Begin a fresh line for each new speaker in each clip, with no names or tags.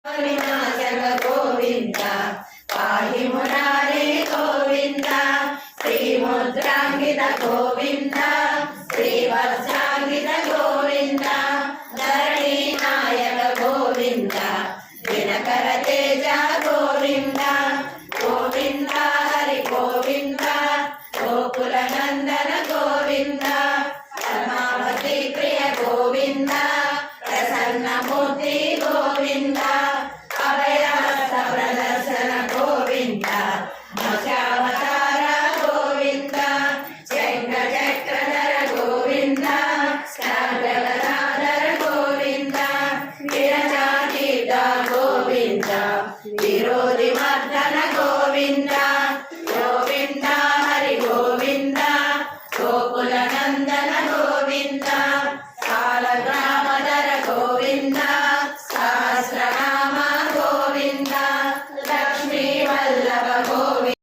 వినాశక గోవింద పాహి మురారే గోవింద శ్రీముద్రాంగిత గోవింద శ్రీవత్సాంగిత గోవింద ధరణి నాయక గోవింద దినకర తేజ గోవింద గోవింద హరి గోవింద గోకుల నందన గోవింద పద్మావతి ప్రియ గోవింద ప్రసన్నమూర్తి గోవింద అభయహస్త ప్రదర్శన గోవింద మత్స్యావతార గోవింద శంఖ చక్రధర గోవింద సర్వగదాధర గోవింద విరజాతీత గోవింద విరోధి మర్దన గోవింద గోవింద హరి గోవింద గోకుల నందన గోవింద కాలగ్రామధర గోవింద సహస్రనామ గోవింద లక్ష్మీ వల్లభ గోవింద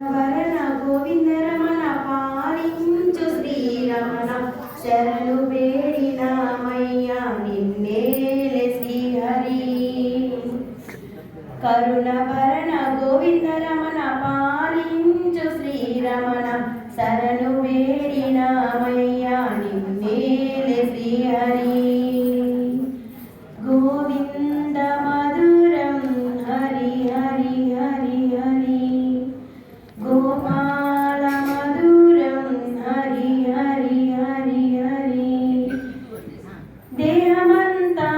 వరణ గోవింద రమణ పాలించు శ్రీరమణ శరణు వేడినామయ్య నిన్నేలే శ్రీహరి కరుణ వరణ గోవింద రమణ పాలించు శ్రీరమణ శరణు వేడినామయ్య నిన్నేలే శ్రీహరి గోవింద మధురం హరి హరి హరి హరి గోపాల మధురం హరి హరి హరి హరి దేహమంతా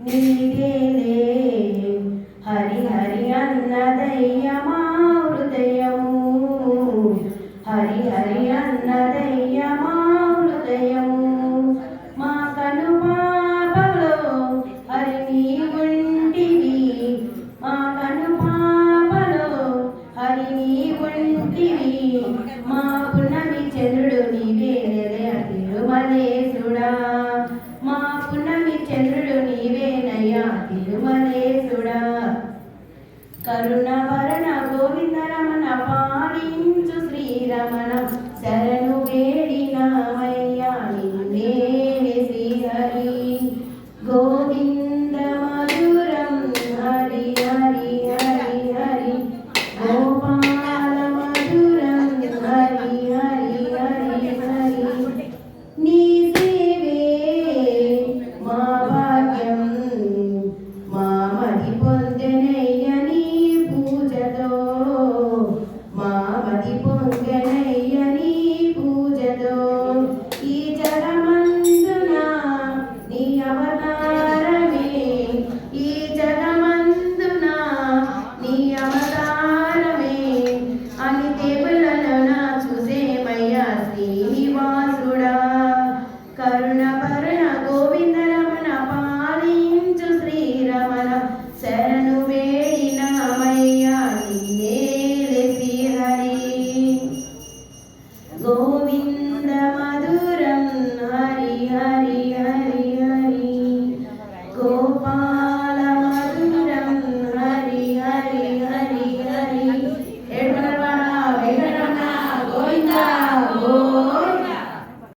నీదేలే హరి హరి అన్నదయ్య మా హృదయము హరి హరి అన్నదయ్య మా హృదయము మా కను పాపలో హరి నీ ఉంటివి మా కను పాపలో హరి నీ ఉంటివి మా పున్నమి చంద్రుడు నీవేనలే తిరుమలేశుడా మా పున్నమి చంద్రుడు నీవేనయ్యా తిరుమలేశుడా కరుణ వరణ గోవింద రమణ పాలించు శ్రీరమణ శరణు వే